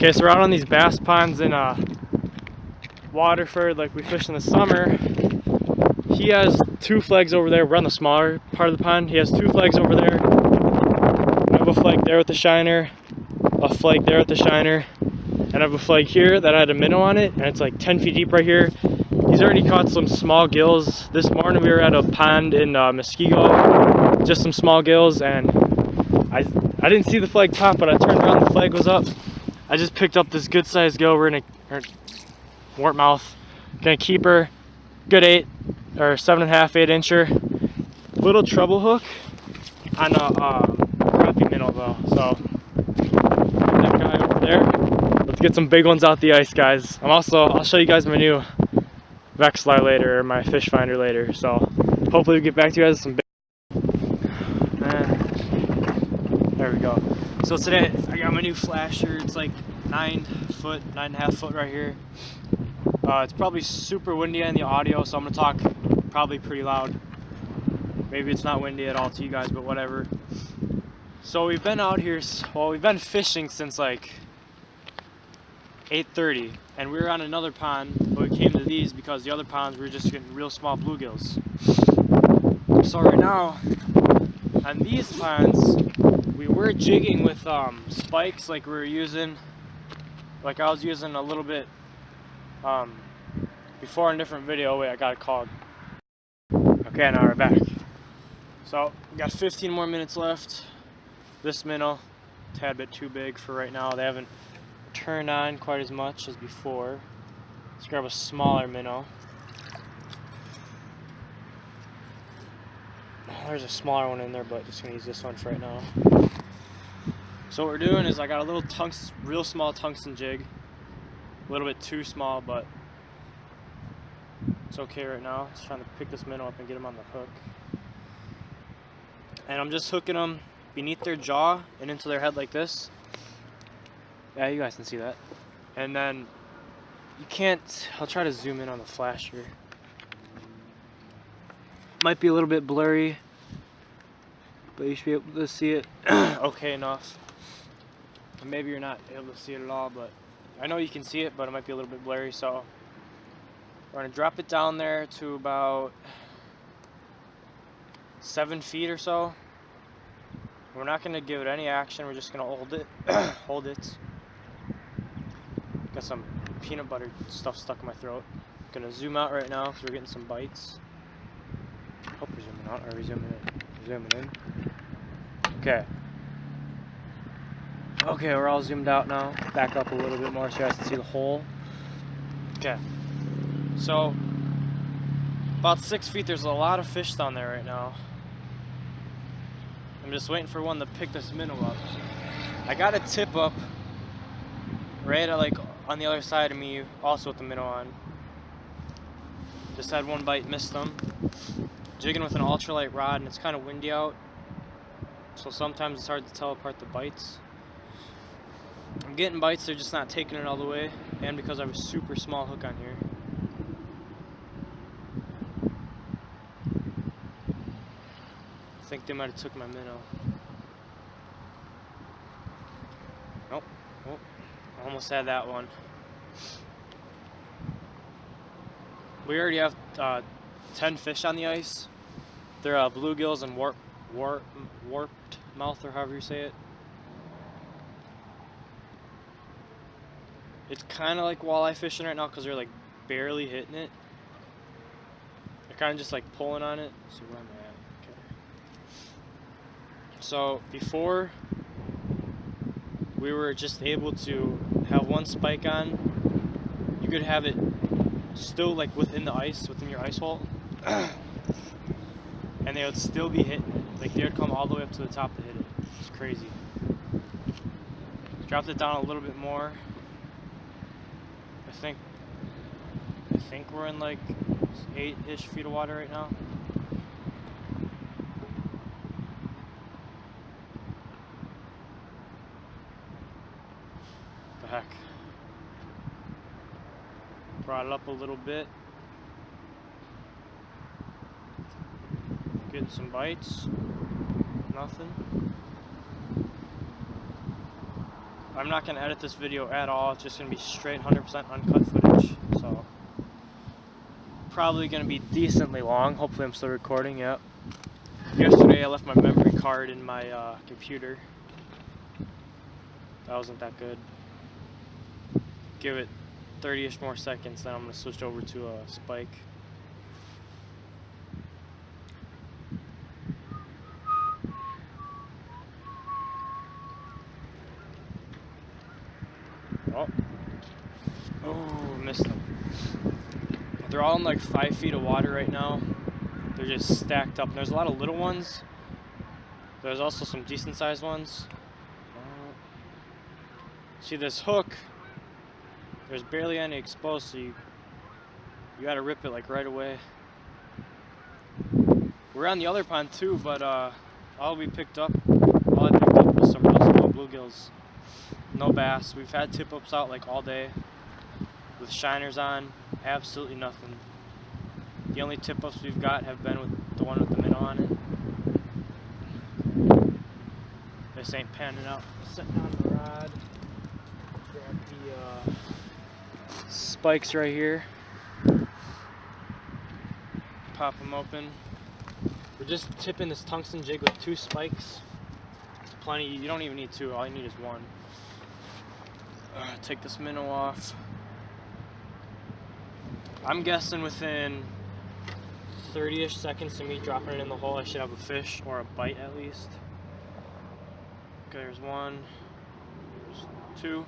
Okay, so we're out on these bass ponds in Waterford, like we fish in the summer. He has 2 flags over there. We're on the smaller part of the pond. He has 2 flags over there. I have a flag there with the shiner, a flag there with the shiner, and I have a flag here that had a minnow on it, and it's like 10 feet deep right here. He's already caught some small gills. This morning we were at a pond in Muskego, just some small gills, and I didn't see the flag pop, but I turned around, the flag was up. I just picked up this good sized gill. We're gonna, wart mouth, gonna keep her, good 8 or 7.5, 8 incher. Little treble hook on a crappie minnow though. So that guy over there. Let's get some big ones out the ice, guys. I'll show you guys my new Vexlar later, or my fish finder later. So hopefully we get back to you guys with some big. There we go. So today I got my new flasher. It's like 9.5 foot right here. It's probably super windy in the audio, so I'm gonna talk probably pretty loud. Maybe it's not windy at all to you guys, but whatever. So we've been out here, well, we've been fishing since like 8:30, and we were on another pond, but we came to these because the other ponds we were just getting real small bluegills. So right now, on these ponds, we were jigging with spikes like we were using, like I was using a little bit before in a different video. Wait, I got it called. Okay, now we're back. So we got 15 more minutes left. This minnow, a tad bit too big for right now. They haven't turned on quite as much as before. Let's grab a smaller minnow. There's a smaller one in there, but just gonna use this one for right now. So what we're doing is I got a little real small tungsten jig. A little bit too small, but it's okay right now. Just trying to pick this minnow up and get him on the hook. And I'm just hooking them beneath their jaw and into their head like this. Yeah, you guys can see that. And then you can't, I'll try to zoom in on the flasher. Might be a little bit blurry, but you should be able to see it okay enough. And maybe you're not able to see it at all, but I know you can see it, but it might be a little bit blurry. So we're gonna drop it down there to about 7 feet or so. We're not gonna give it any action. We're just gonna hold it. Hold it. Got some peanut butter stuff stuck in my throat. Gonna zoom out right now because we're getting some bites. Hope we're zooming out. Are we zooming in? Zooming in. Okay. Okay, we're all zoomed out now. Back up a little bit more so you guys can see the hole. Okay. So about 6 feet. There's a lot of fish down there right now. I'm just waiting for one to pick this minnow up. I got a tip up right at, like, on the other side of me, also with the minnow on. Just had one bite, missed them. Jigging with an ultralight rod, and it's kind of windy out, so sometimes it's hard to tell apart the bites. I'm getting bites, they're just not taking it all the way, and because I have a super small hook on here. I think they might have took my minnow. Nope. Oh, almost had that one. We already have 10 fish on the ice. They're bluegills and warped mouth, or however you say it. It's kind of like walleye fishing right now because they're like barely hitting it. They're kind of just like pulling on it. So where am I at? Okay. So before, we were just able to have one spike on. You could have it still like within the ice, within your ice hole, and they would still be hitting it. Like they would come all the way up to the top to hit it. It's crazy. Dropped it down a little bit more. I think we're in like 8-ish feet of water right now. The heck. Brought it up a little bit. Getting some bites. Nothing. I'm not going to edit this video at all. It's just going to be straight 100% uncut footage. So probably going to be decently long. Hopefully I'm still recording. Yep. Yesterday I left my memory card in my computer. That wasn't that good. Give it 30-ish more seconds, then I'm going to switch over to a spike. Oh, missed them. They're all in like 5 feet of water right now. They're just stacked up. And there's a lot of little ones. There's also some decent sized ones. See this hook? There's barely any exposed, so you gotta rip it like right away. We're on the other pond too, but all I picked up was some real small bluegills. No bass. We've had tip-ups out like all day with shiners on. Absolutely nothing. The only tip-ups we've got have been with the one with the minnow on it. This ain't panning out. Sitting on the rod. Grab the spikes right here. Pop them open. We're just tipping this tungsten jig with 2 spikes. It's plenty. You don't even need 2. All you need is 1. Take this minnow off. I'm guessing within 30-ish seconds of me dropping it in the hole, I should have a fish or a bite at least. Okay, there's 1. There's 2.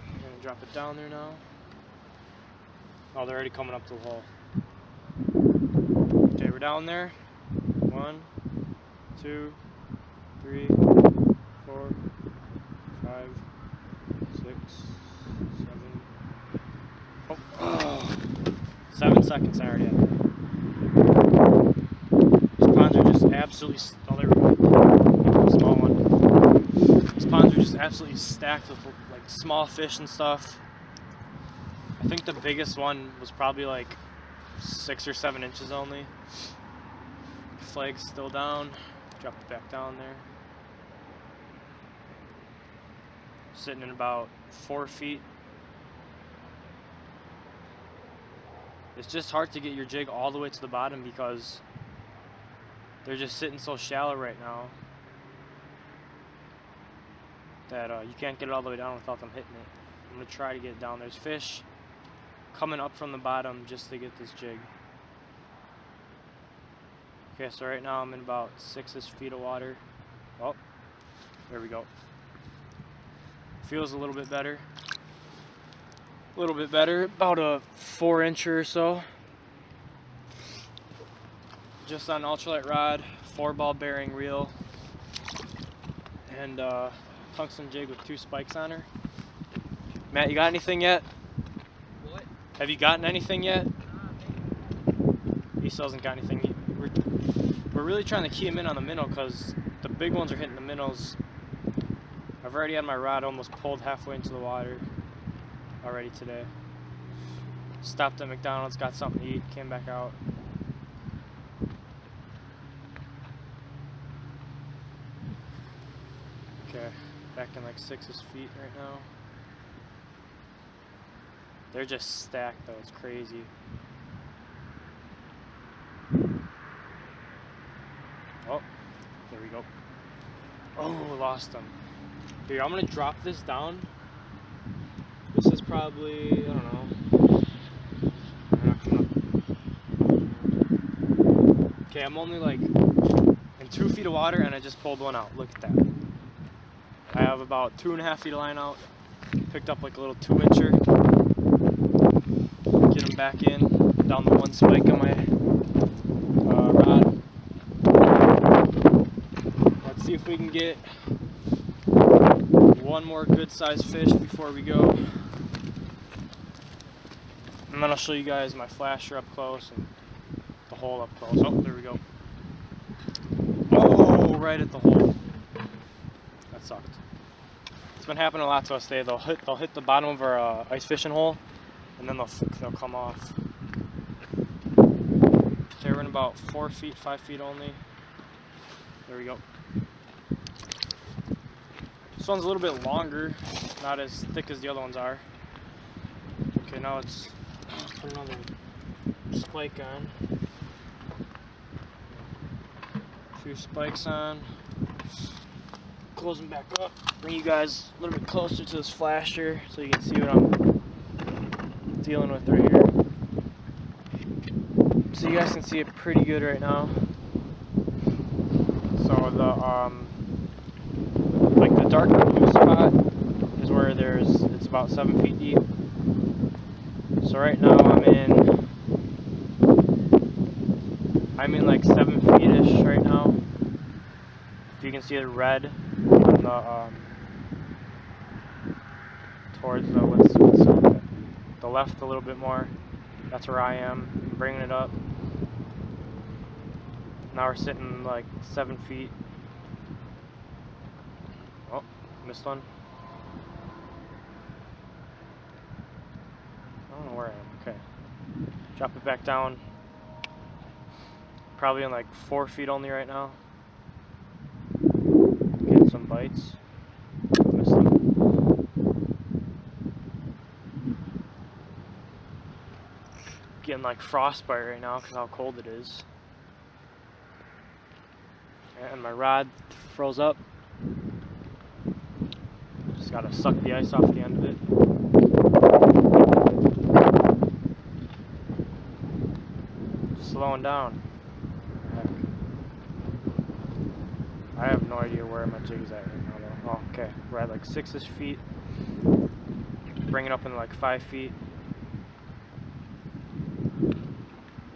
I'm gonna drop it down there now. Oh, they're already coming up to the hole. Okay, we're down there. 1, 2, 3, 4, 5, 6, 7. Oh, 7 seconds I already have. These ponds are just absolutely. Oh, there we go. Small one. These ponds are just absolutely stacked with like small fish and stuff. I think the biggest one was probably like 6 or 7 inches only. Flag's still down. Drop it back down there. Sitting in about 4 feet. It's just hard to get your jig all the way to the bottom because they're just sitting so shallow right now that you can't get it all the way down without them hitting it. I'm going to try to get it down. There's fish coming up from the bottom just to get this jig. Okay, so right now I'm in about 6-ish feet of water. Oh, there we go. Feels a little bit better. A little bit better, about a 4-incher or so. Just on ultralight rod, 4-ball bearing reel, and tungsten jig with 2 spikes on her. Matt, you got anything yet? What? Have you gotten anything yet? He still hasn't got anything. We're really trying to key him in on the minnow because the big ones are hitting the minnows. I've already had my rod almost pulled halfway into the water already today. Stopped at McDonald's, got something to eat, came back out. Okay, back in like 6-ish feet right now. They're just stacked though, it's crazy. Oh, there we go. Oh, lost them. Here, I'm gonna drop this down. This is probably, I don't know. Okay, I'm only like in 2 feet of water and I just pulled one out. Look at that. I have about 2.5 feet of line out. Picked up like a little 2-incher. Get them back in, down the 1 spike on my rod. Let's see if we can get 1 more good sized fish before we go. And then I'll show you guys my flasher up close and the hole up close. Oh, there we go. Oh, right at the hole. That sucked. It's been happening a lot to us today. They'll hit the bottom of our ice fishing hole, and then they'll come off. Okay, we're in about 4 feet, 5 feet only. There we go. This one's a little bit longer, not as thick as the other ones are. Okay, now let's put another spike on. 2 spikes on. Close them back up. Bring you guys a little bit closer to this flasher so you can see what I'm dealing with right here. So you guys can see it pretty good right now. So the dark blue spot is where it's about 7 feet deep. So right now I'm in like 7 feet-ish right now. If you can see the red on the towards the left a little bit more. That's where I am. I'm bringing it up. Now we're sitting like 7 feet. Oh, missed one. I don't know where I am. Okay. Drop it back down. Probably in like 4 feet only right now. Getting some bites. Missed them. Getting like frostbite right now because how cold it is. And my rod froze up. Just gotta suck the ice off the end of it. Just slowing down. Heck. I have no idea where my jig is at right now though. Oh, okay. We're at like 6-ish feet. Bring it up in like 5 feet.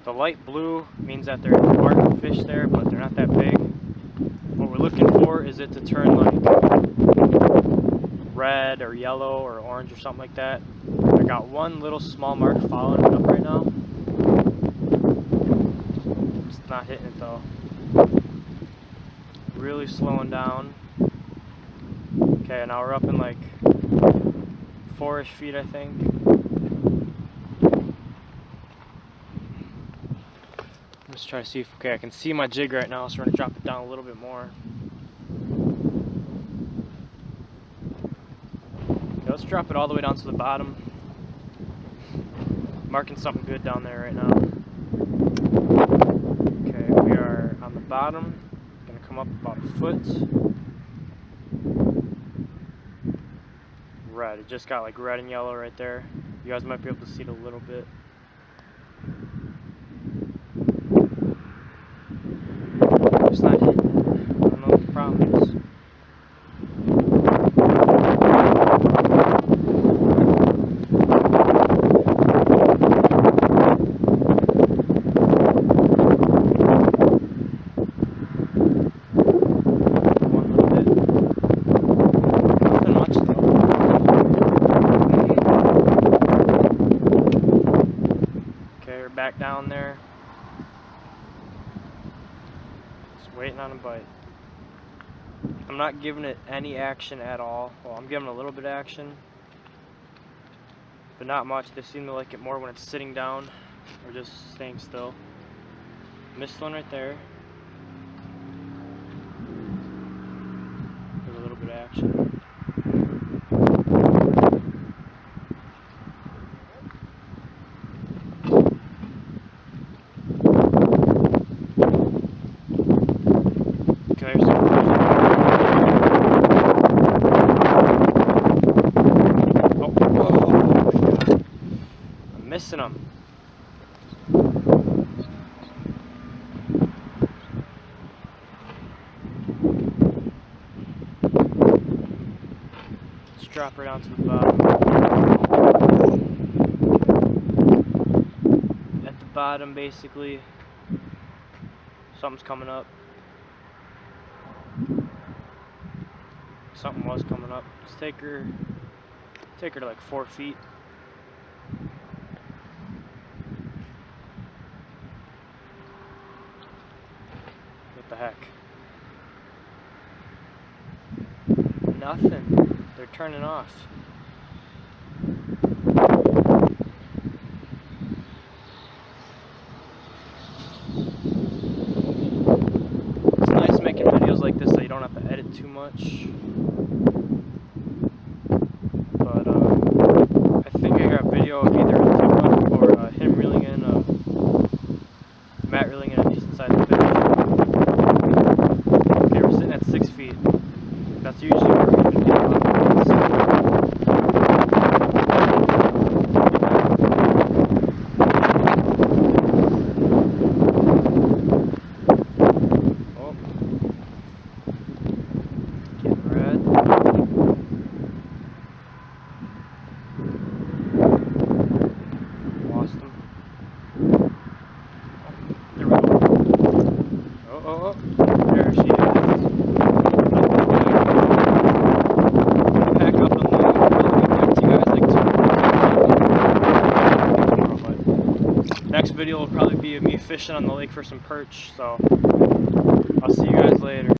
The light blue means that there are fish there, but they're not that big. What we're looking for is it to turn like red or yellow or orange or something like that. I got one little small mark following it up right now. Just not hitting it though. Really slowing down. Okay, now we're up in like 4-ish feet, I think. Let's try to see if, okay, I can see my jig right now, so we're going to drop it down a little bit more. Okay, let's drop it all the way down to the bottom. Marking something good down there right now. Okay, we are on the bottom. Going to come up about a foot. Red, it just got like red and yellow right there. You guys might be able to see it a little bit. It's not hitting. I don't know what the problem is. One little bit. Nothing much though. Okay, we're back down there. Waiting on a bite. I'm not giving it any action at all. Well, I'm giving it a little bit of action, but not much. They seem to like it more when it's sitting down or just staying still. Missed one right there. Give a little bit of action. Missing them. Let's drop her down to the bottom. At the bottom, basically, something's coming up. Something was coming up. Let's take her to like 4 feet. What the heck? Nothing. They're turning off. It's nice making videos like this so you don't have to edit too much. That's usually where we can get off. Oh. Getting red. Lost him. There we go. Oh. There she is. Pack up on the lake. I'll get back to you guys like tomorrow, but next video will probably be me fishing on the lake for some perch, so I'll see you guys later.